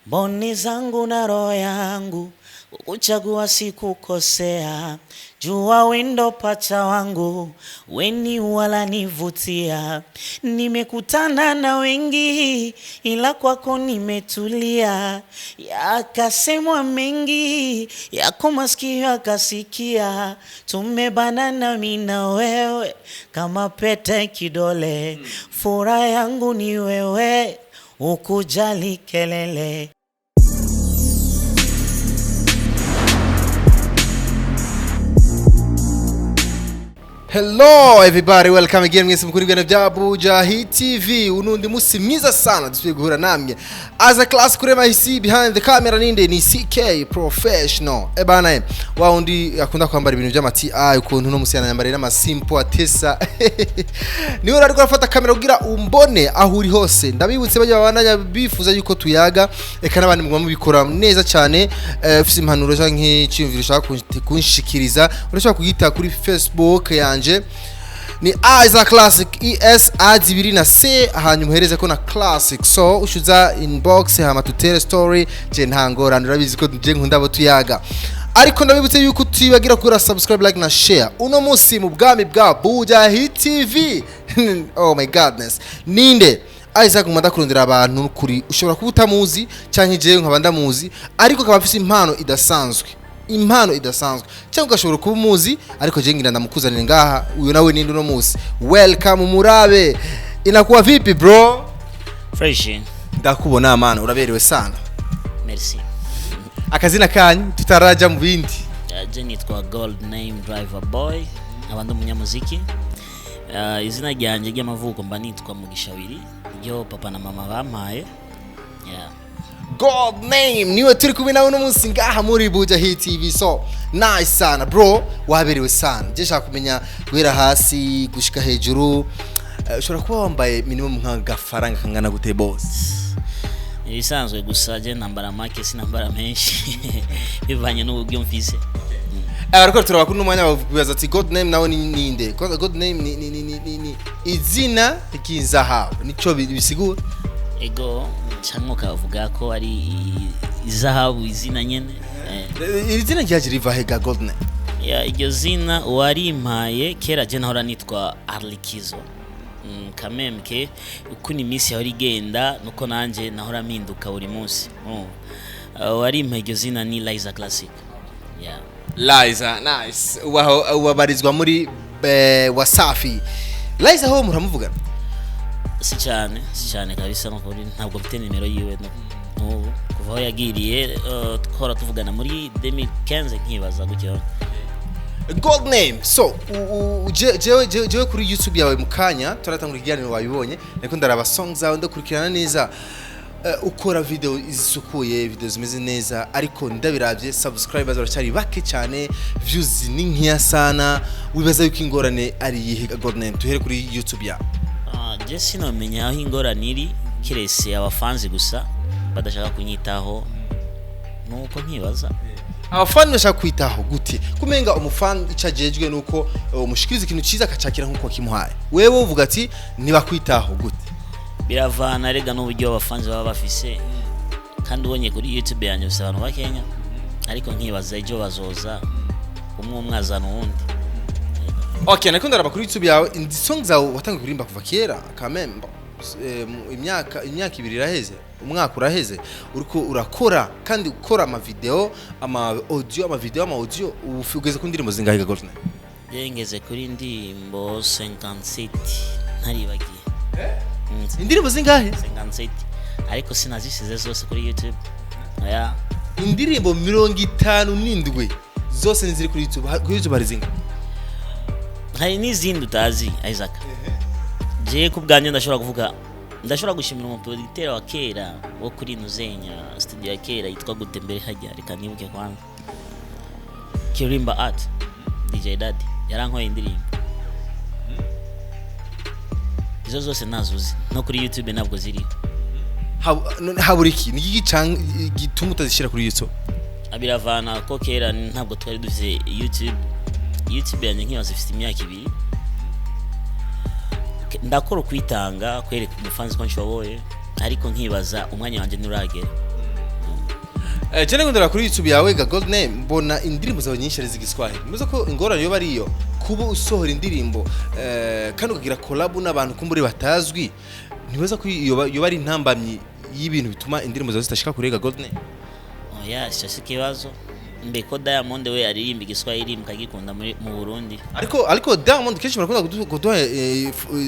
Mboni zangu na roho yangu, kukuchagua sikukosea. Jua wendo pacha wangu, weni wala nivutia. Nimekutana na wengi, ila kwako nimetulia. Yakasemwa mengi, yako masikio yakasikia. Tumebanana mimi na wewe, kama pete kidole. Furaha yangu ni wewe, ukujali kelele. Hello everybody, welcome again mwese mukurigana bya Hit TV. Unundi musi mwiza sana dusubiye guhura namwe. As a class kurema hisi behind the camera ninde ni CK Professional. Bana wa undi akunda kwambara ibintu by'amati ukuntu no musi yanambara n'ama simple atesa. Ni uri ariko afata kamera kugira umbone aho uri hose. Ndabibutse bajya babandanya bifuza yuko tuyaga eka nabandi mugwa mubikora neza cyane. Ufise impanuro canke cyumviro ushaka kunshikiriza urashaka kugita kuri Facebook yanje ni Isaac Classic ES A2 na C hanyuma uhereze ko na Classic, so ushuza inbox hama tutere story je ntangora ndurabizi ko je nkundabo tuyaga. Ariko ndabibutse yuko tuyibagira kuri subscribe, like na share. Uno musi mu bwami bwa Buja Hit TV. Oh my godness, ninde Isaac munda kurondera abantu kuri ushobora kubutamuzi canke je nkabanda muzi ariko kaba afise impano idasanzwe cyangwa gashobora kuba umuzi ariko je ngira ndamukuzanira ngaha uyu nawe ninde no musi. Welcome murabe, inakuwa vipi bro? Fresh. Ndakubona amana uraberewe sana. Merci. Akazina kanyu tutaraja mu bindi. Je nitwa Gold Name Driver Boy, abandi umunyamuziki. Izina ryanje ry'amavuko mba nitwa Mugishawiri, ryo papa na mama bampaye. Yeah. God Name niwe turi kubina uno munsi ngaha muri Buja Hit TV. So nice sana bro, waberewe sana. Je shaka kumenya guhera hasi gushika hejuru ushobora kuba wambaye minimum nk'agafaranga kangana gute boss? Ibisanzwe gusa je nambara make sinambara menshi bivanye n'ubwo mfise. Ariko turabakuru n'umwanya bavuga ati God Name nawe ninde? God Name ni izina ry'inzahabu nico bisigura. Ego cyangwa kavuga ko ari izahabu izina nyene. Izina ryaje riva hega God Name? Ya iryo zina wari impaye kera je nahora nitwa Arlikizo. Kamemke ukuni misi yari genda nuko nanje nahora mpinduka buri munsi. Wari impaye iryo zina ni Liza Classic. Yeah. Liza, nice. Wabarizwa muri Wasafi. Liza ho muramuvugana? Si cyane kabisa no kuri ntabwo mfite nimero yiwe no kuva aho yagiriye twora tuvugana muri 2015 nkibaza gutyo. God Name. So jewe kuri YouTube yawe mukanya turatangura ikiganiro wabibonye ariko ndaraba songs zawe ndakurikirana neza. Ukora video izisukuye, video zimeze neza ariko ndabiravye subscribers baracyari bake cyane, views ni nkiya sana. Wibaza yuko ingorane ari yihe God Name? Tuhere kuri YouTube yawe. Je sinomenya aho ingorane iri, kirese abafanzi gusa badashaka kunyitaho nuko nkibaza. Abafani bashaka kwitaho gute? Kumenga umufani icajejwe nuko umushikiriza ikintu ciza akacakira nkuko kimuhaye. Wewe uvuga ati niba kwitaho gute? Biravana rega n'uburyo abafanzi baba bafise, kandi ubonye kuri YouTube yanjye gusa abantu bakenya ariko nkibaza ejo bazoza umwazana uwundi. Okay, nakunda araba kuri YouTube yawe indi songs zawe watangiye kurimba kuva kera kamemba. Imyaka 2 iraheze, umwaka uraheze uriko urakora kandi ukora ama video, ama audio, ufugeze ku ndirimbo zingahe Gold Name? Yengeze kuri ndimbo 57 ntaribagiye. Indirimbo zingahe? 57 ariko sinazisize zose kuri YouTube. Oya, indirimbo 57 zose niziri kuri YouTube. Kuri YouTube ari zingahe? Hari n'izindi utazi Isaac. Je kubwanjye ndashobora gushimira umuproducteur wa kera wo kuri Nuzenya studio ya kera yitwa Gutembere hajya reka nibuke kwanza. Kirimba Art DJ Daddy yarankoye indirimbo. Izo zose nazuzi no kuri YouTube ntabwo ziri. Haburiki ni gituma utazishira kuri YouTube? Abiravana ko kera ntabwo twari dufite YouTube yanjye nkibaza ifite imyaka 2. Ndakora kwitanga kwereka umufanzi ko nshoboye ariko nkibaza umwanya wanje nuragera. Cyane ngondera kuri YouTube yawe ga Gold Name mbona indirimbo zawe nyinshi ari zigiswahili. Muze ko ingorane yo bariyo kuba usohora indirimbo kandi ukagira collab n'abantu kumburi batazwi. Nibaza ko yo bari intambamyi y'ibintu bituma indirimbo zawe zitashika kuri ga Gold Name. Oya sho kibazo mbeko Diamond we aririmba igiswahili mukagikunda mu Burundi. Ariko Diamond kenshi barakunda kuduha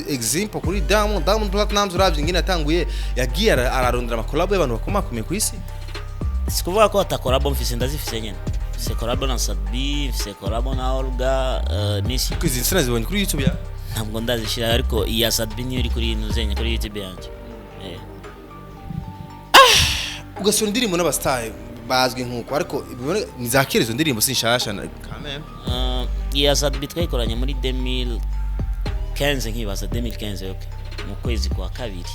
example kuri Diamond Platnumz uravye ngine atanguye yagiye ararondera ama collab y'abantu bakomakomeye ku isi. Sikuvuga ko atakorabo mfise ndazifise nyene. Se collab na Sadbi, se collab na Olga, Messi. Kwizi nsana zibonye kuri YouTube ya. Ntabwo ndazishira ariko iya Sadbi niyo iri kuri Nuzenya kuri YouTube yanje. Ugasura indirimbo n'abastar bazwi nkuko ariko nizakerezo ndirimbo sinshasha kameme. Iya Sadbi twayikoranye muri 2015 nkibaza 2015 okay. Mu kwezi kwa kabiri.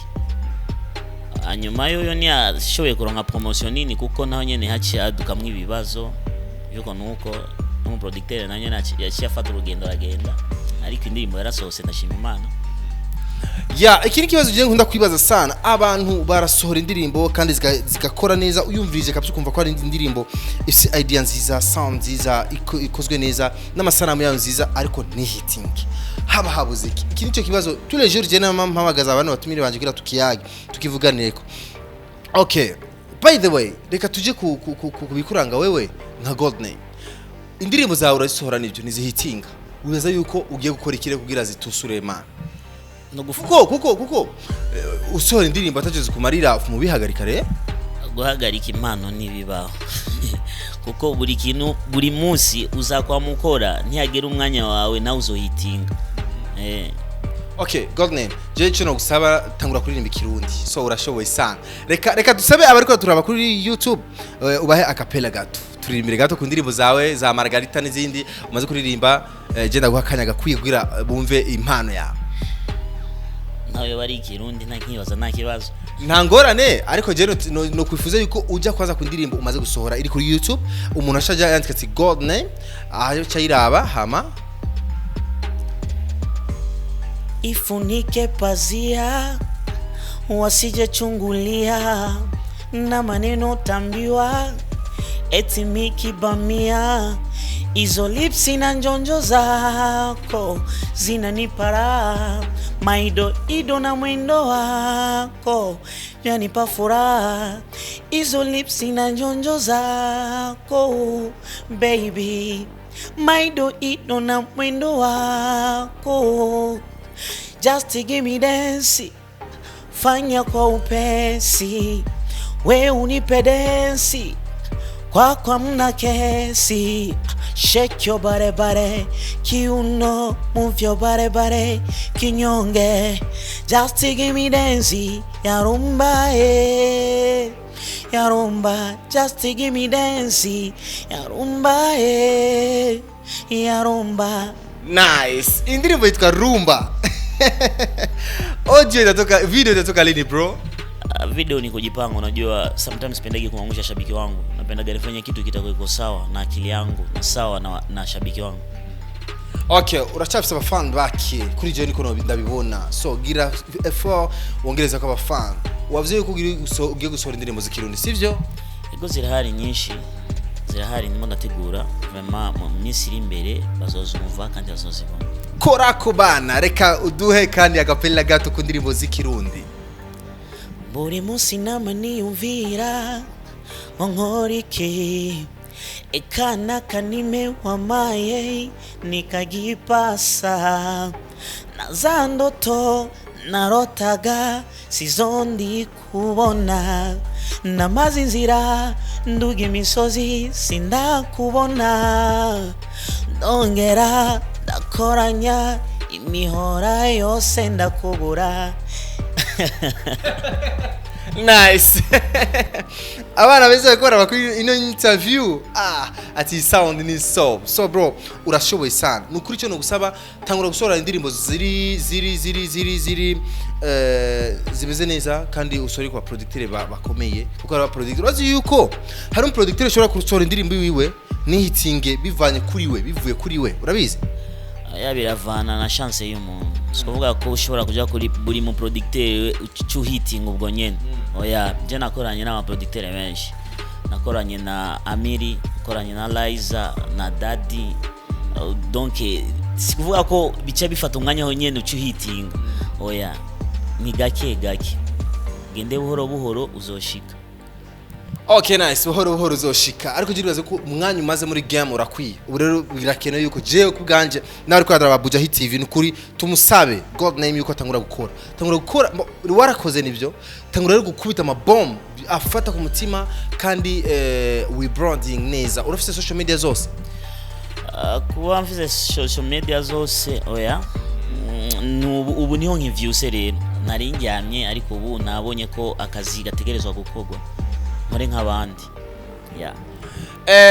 Hanyuma yo ni ashoboye kuronka promotion nini kuko naho nyene haci adukamwe ibibazo yuko nuko no producteur na nyene yaciye afata urugendo ragenda ariko indirimbo yarasohose ndashima Imana. Ikindi kibazo je nkunda kwibaza sana abantu barasohora indirimbo kandi zigakora neza uyumvirije kabisa kumva ko ari indirimbo ifite idea nziza sound nziza ikozwe neza n'amasanamu yayo nziza ariko ni hitting haba habuze iki nicyo kibazo tous les jours je mpamagaza abantu batumire banje kugira tukiyage tukivuganireko. Okay, by the way reka tuje kubikuranga wewe nka Gold Name indirimbo zawe urazisohora nibyo nizihitinga ubaza yuko ugiye gukora ikire kugira zitusure Imana kuko usohora indirimbo atageze kumarira mu bihagarika re guhagarika impano nibibaho kuko buri kintu buri munsi uzakwamukora ntiyagera umwanya wawe na uzohitinga. Okay, Gold Name je cyo no gusaba tangura kuririmba ikirundi so urashoboye sana reka dusabe abariko turaba kuri YouTube ubahe acapella gato turirimbire gato ku ndirimbo zawe za Margarita n'izindi umaze kuririmba je ndaguha kanya gakwiye kugira bumve impano yawe. Nawe bari ikirundi ntakibaza nta kibazo nta ngorane ariko je no kwifuza yuko ujya kwaza ku ndirimbo umaze gusohora iri kuri YouTube umuntu ashaje yandika ati Gold Name aho cyayiraba hama ifunike pazia wasije chungulia na maneno tambiwa eti mikibamia izo lipsi na njonjo zako zinanipara maido ido na mwendo wako vyanipa furaha izo lipsi na njonjo zako baby maido ido na mwendo wako just give me dance fanya kwa upesi we unipe dance kwa mna kesi shake your body kiuno move your body kinyonge just give me dance ya rumba just give me dance ya rumba nice indirimbo yitwa Rumba. Audio itatoka video itatoka lini bro? Video ni kujipanga unajua sometimes pendagi kuangusha shabiki wangu napenda nifanye kitu kitakuwa sawa na akili yangu na sawa na shabiki wangu. Okay, urachafisa abafan baki kuri je niko ndabibona so gira effort wongereza kwa abafan wavuze yuko ugiye gusohora indirimbo z'ikirundi sivyo? Ego zirahari nyinshi zirahari ndimo ndategura vraiment mu minsi iri imbere bazozumva kandi bazozibona. Korako bana reka uduhe kandi agapella gato ku ndirimbo z'ikirundi. Buri munsi nama niyumvira onkorike ekana kanime wamaye nikagipasa na za ndoto narotaga sizondi kubona na mazinzira nduga imisozi sindakubona ndongera ndakoranya imihora yose ndakubura. Nice. Abana beze gukora bakuri ino interview ati sound ni so bro urashoboye sana nukuri cyo no gusaba tangura gusora indirimbo ziri zimeze neza kandi usori kwa producteur bakomeye kuko aba producteur bazi yuko hari producteur ushobora gusora indirimbo wiwe ni hitinge bivanye kuri we bivuye kuri we urabizi biravana na chance y'umuntu sikuvuga ko ushobora kuja kuri buri mu producteur ucu hitting ubwo nyene oya je nakoranye n'aba producteur benshi nakoranye na Amiri, nakoranye na Liza na Daddy. Donc sikuvuga ko bica bifata umwanya ho nyene ucuhitinga. Oya, ni gake gake. Gende buhoro buhoro uzoshika. Okay, nice. Buhoro buhoro uzoshika. Ariko jiribaze ko umwanya umaze muri game urakwiye. Ubu rero birakenewe yuko jewe kubganje nawe ariko adara Buja Hit TV nukuri tumusabe God name yuko atangura gukora. Tangura gukora warakoze nivyo. Tangura rero gukubita ama bomb afata ku mutima kandi we branding neza. Urafise social media zose? Kuba mfise social media zose oya. Ubu niho nkivyuse rero. Nari njyamye ariko ubu nabonye ko akazi gategerezwa gukorwa. Muri nk'abandi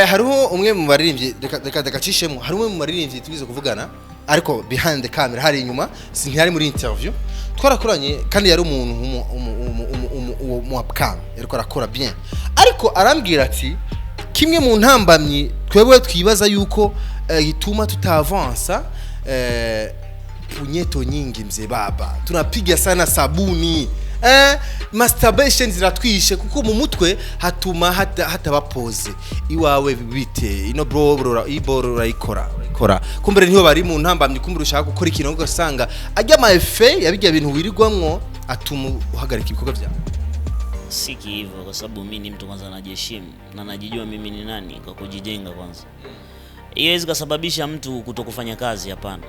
hariho umwe mu baririmbyi reka dagacishemo hari umwe mu baririmbyi tubize kuvugana ariko behind the camera hari inyuma ntiyari muri interview twarakoranye kandi yari umuntu mu upcam yariko arakora bien ariko arambwira ati kimwe mu ntambamyi twebwe twibaza yuko ituma tutavansa punyeto nyingi mzee baba tunapiga sana sabuni masturbation ziratwishe kuko mu mutwe hatuma hatabapoze iwawe bite ino bro iboro urayikora kumbere niho bari mu ntambamye kumbere ushaka gukora ikintu ugasanga ajya ma effet yabigiye ibintu wirigwamwo atuma uhagarika ibikorwa byawe siki hivyo kwa sababu mimi ni mtu kwanza najiheshimu na najijua mimi ni nani kwa kujijenga kwanza. Iwezi kusababisha mtu kutokufanya kazi hapana.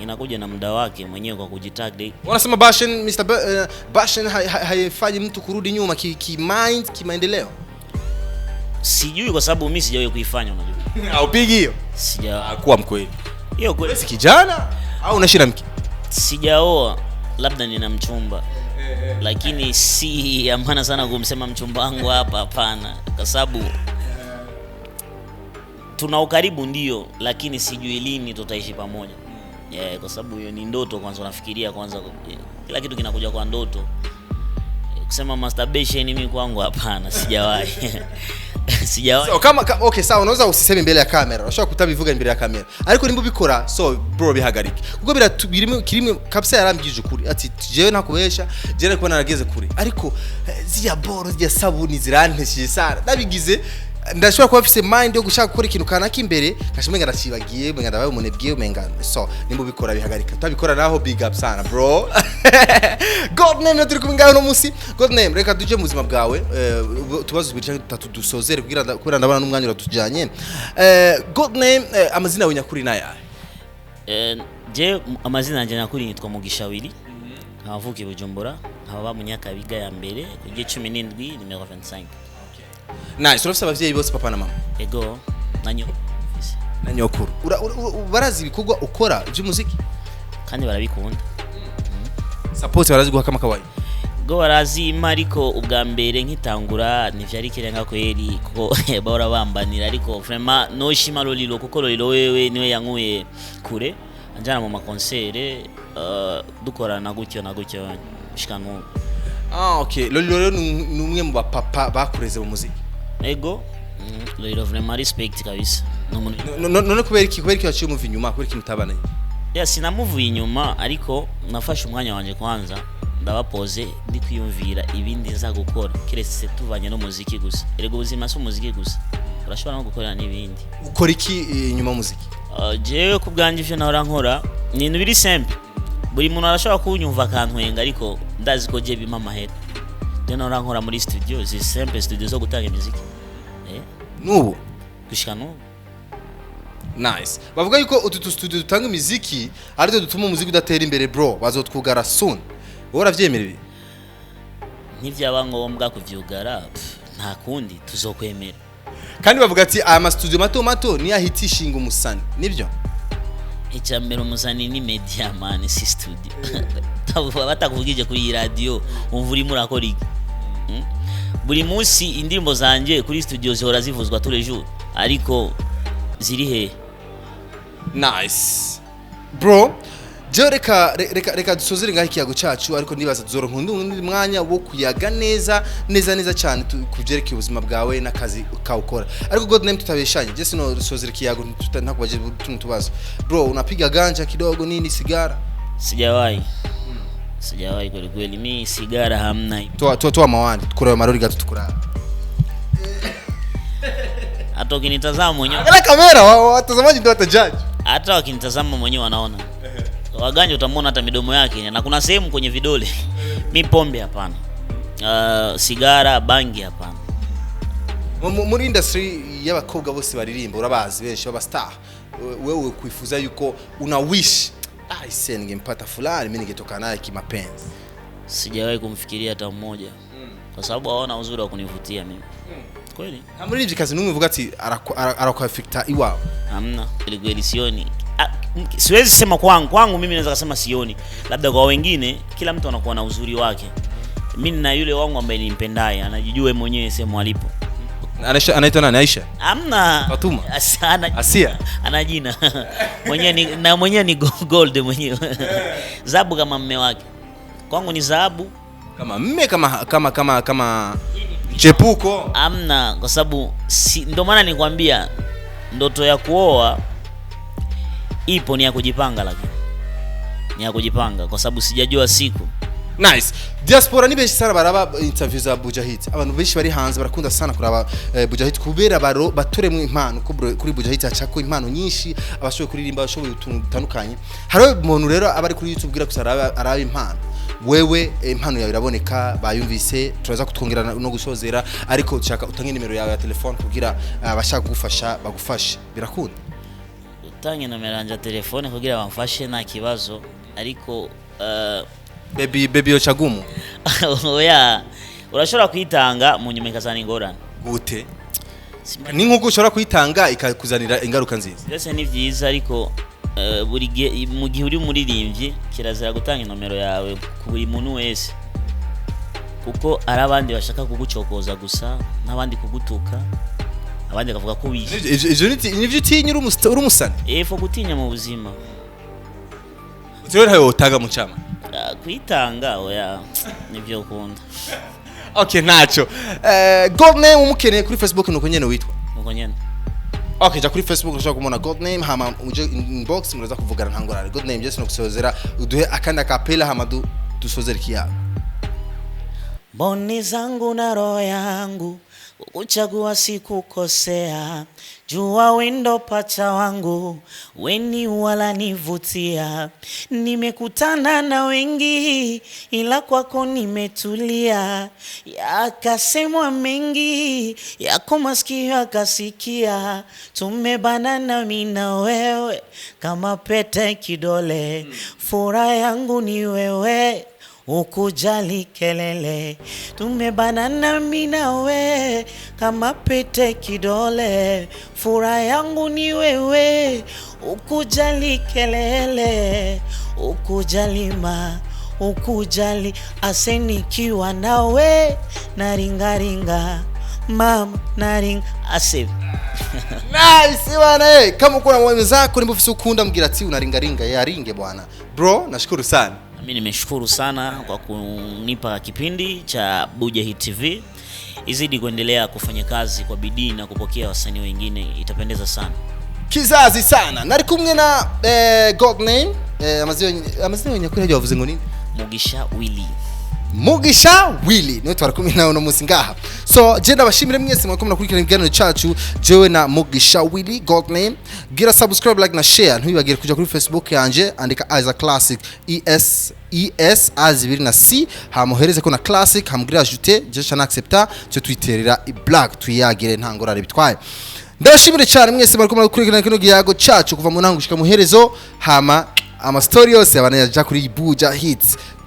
Inakuja na muda wake mwenyewe kwa kujitag. Wanasema Bashen Mr. Bashen haifanyi mtu kurudi nyuma ki mind kimaendeleo. Sijui kwa sababu mimi sijawahi kuifanya unajua. Haupigi hiyo? Sijawahi. Kuwa mkweli. Hiyo kweli. Si kijana au unashira mke? Sijaoa, labda nina mchumba. Lakini si amana sana kumsema mchumba wangu hapa hapana kwa sababu tuna ukaribu ndio lakini sijui lini tutaishi pamoja. Kwa sababu hiyo ni ndoto kwanza unafikiria kwanza kila kitu kinakuja kwa ndoto. Kusema masturbation mimi kwangu hapana sijawahi. Sijawahi. So kama okay sawa unaweza usiseme mbele ya kamera. Unashaka kutabivuga mbele ya kamera. Ariko nimbo bikora so bro bihagarike. Kuko birimo kirimo kabisa yarambije ukuri. Ati jewe nakubesha, jewe ko narageze kuri. Ariko zija boro zija sabuni ziranteshije sana. Nabigize ndashobora kuba afise mind yo gushaka gukora ikintu kanaka imbere kashimenga ndacibagiye menga ndabaye umunebwiye umenga so nimbo bikora bihagarika tabikora naho big up sana bro. God name turi kumingaho no musi God name reka duje mu buzima bwawe tubazo bibiri tatu dusozere kugira ndabana n'umwanya uratujanye God name amazina yawe nyakuri naya je amazina yanjye nyakuri nitwa Mugisha Willy avukiye Bujumbura nkaba mu Nyakabiga ya mbere ku 17 numero 25. Nice, urafise abavyeyi bose papa na mama? Ego, na nyokuru. Barazi ibikorwa ukora by'umuziki? Kandi barabikunda. Support barazi guha kama kawaii. Go barazi mariko ubwa mbere nkitangura nivyari kirenga kweri kuko bahora bambanira ariko vraiment no shima lolilo kuko lolilo wewe niwe yankuye kure anjana mu makonsere dukorana gutyo na gutyo shikanu. Okay. Lolilo ni umwe mu bapapa bakureze mu muziki. Ego. Lolilo vraiment respect kabisa. None kubera iki waciye umuvi inyuma kubera iki mutabanaye? Sinamuvuye inyuma ariko nafashe umwanya wanje kwanza ndabapoze ndi kwiyumvira ibindi nza gukora kiretse tuvanye no muziki gusa. Erego ubuzima si umuziki gusa. Urashobora no gukora n'ibindi. Ukora iki inyuma muziki? Jewe kubganje ivyo nahora nkora ni ibintu biri simple. Buri muntu arashobora kunyumva kantwenga ariko ndazi ko je bima mahera. Je nahora nkora muri studio zi simple studio zo gutanga muziki. Nubu gushika nubu. Nice. Bavuga yuko utu studio dutanga muziki ariko dutuma umuziki udatera imbere bro bazotwugara soon. Wowe ravyemerera? Ntivyaba ngombwa kuvyugara nta kundi tuzokwemera. Kandi bavuga ati aya studio mato ni yahitishinga umusani. Nibyo? Icyambere umusani ni media man si studio. Batakuvugije kuri radio umvuri murakora iki? Buri munsi indirimbo zanje kuri studio zihora zivuzwa tous les jours ariko ziri he? Nice. Bro, je reka dusozere ngaho ikiyago cyacu ariko ndibaza tuzoro nkundi mwanya wo kuyaga neza cyane kujereka ubuzima bwawe n'akazi ukawukora. Ariko God name tutabeshanye. Je sino dusozere ikiyago ntakubaje tubazo. Bro, unapiga ganja kidogo nini sigara? Sijawahi. Sijawahi kweli mimi sigara hamna. Toa mawandi tukura marori gato tukura. hata ukinitazama mwenyewe, angalia kamera, watazamaji ndio watajaji. hata wakinitazama mwenyewe wanaona. Waganja utamwona hata midomo yake, na kuna sehemu kwenye vidole. Mimi pombe hapana, sigara, bangi hapana. Muri industry y'abakobwa bose baririmba urabazi benshi baba star, wewe kuifuza yuko una wish ise ningempata fulani mimi ningetoka naye kimapenzi? Sijawahi kumfikiria hata mmoja, kwa sababu hawana uzuri wa kunivutia mimi. Kweli hamurivye kazi numwe vuga ati arakwafekta iwao? Hamna, kweli sioni. Siwezi sema kwangu mimi naweza kusema sioni, labda kwa wengine, kila mtu anakuwa na uzuri wake. Mimi na yule wangu ambaye nimpendaye anajijua mwenyewe sehemu alipo. Anaitwa nani? Aisha? Hamna. Fatuma? Asia? Ana jina. Mwenyewe ni Gold mwenyewe. Zabu kama mume wake. Kwangu ni Zabu kama mume, kama chepuko. Hamna, kwa sababu ndio maana nikwambia ndoto ya kuoa ipo, ni ya kujipanga, lakini ni ya kujipanga kwa sababu sijajua siku. Nice. Diaspora ni beshi sana baraba interview za Bujahid. Abantu beshi bari hanze barakunda sana kuraba Bujahid kubera baturemwe impano kuri Bujahid hacako impano nyinshi, abashoboye kuririmba, abashoboye utuntu dutandukanye. Hariho umuntu rero abari kuri YouTube bwira kusara araba impano. Wewe impano yawe iraboneka, bayumvise, turaza kutwongera no gusozera, ariko ushaka utange nimero yawe ya telefone kugira abashaka kugufasha bagufashe. Birakunda utange nomero ya telefone kugira bamfashe nta kibazo, ariko baby yo chagumu. Oya, urashobora kwitanga mu nyuma ikazana ingorane. Gute? Ni nkuko ushobora kwitanga ikakuzanira ingaruka nziza. Byose ni byiza, ariko mu gihe uri muririmbyi kirazira gutanga nomero yawe ku buri muntu wese, kuko ari abandi bashaka kugucokoza gusa, n'abandi kugutuka, abandi bakavuga ko wize. Ivyo nivyo utinya uri umusani? Fo gutinya mu buzima. Zero hayo utaga mu chama. Kwitanga oya nivyo ukunda. Okay, nacho. God name umukeneye kuri Facebook nuko nyene witwa? Nuko nyene. Okay, ja kuri Facebook ushaka kumona God name, hama uje inbox muraza kuvugana ntangorane. God name just no kusozera uduhe akanda kapela hama dusozera kiyago. Mboni zangu na roho yangu kukuchagua sikukosea, jua wendo pacha wangu weni wala nivutia. Nimekutana na wengi ila kwako nimetulia, yakasemwa mengi yako masikio yakasikia. Tumebanana mimi na wewe kama pete kidole, furaha yangu ni wewe ukujali kelele. Tumebanana mimi na wewe kama pete kidole, furaha yangu ni wewe ukujali kelele, ukujali asenikiwa nawe naringaringa mama naring ase. Nice bwana. Kama uko na mwenzako ni mfisi ukunda mbwira ati unaringaringa yaringe bwana. Bro, nashukuru sana. Mimi nimeshukuru sana kwa kunipa kipindi cha Bujahid TV. Izidi kuendelea kufanya kazi kwa bidii na kupokea wasanii wengine, itapendeza sana. Kizazi sana. Nari kumwe na God name, amazina nyakuri haje wavuze ngo nini? Mugisha Willy niwe twarakumwe nawe no musi ngaha. So jenda bashimire mwese mwako mnakurikirana ibiganiro cyacu jewe na Mugisha Willy God name. Gira subscribe, like na share. Ntibagire kuja kuri Facebook yanje andika Isaac Classic ES azibiri na C, hamuhereze ko na Classic, hamugire ajouter, je chana accepta, cyo twiterera i black tuyagire ntangorane bitwaye. Ndabashimire cyane mwese mwako mnakurikirana kino giyago cyacu kuva mu ntango gushika muherezo, hama ama story yose abanaja kuri Bujahid.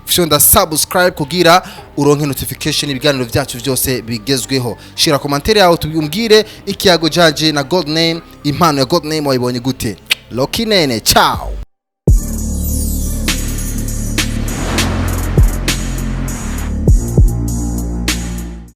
Shonda subscribe kugira uronke notification ibiganiro byacu byose bigezweho. Shira commentaire yawe tubimbwire ikiyago jaje na God name, impano ya God name wayibonye gute. Loki nene, ciao.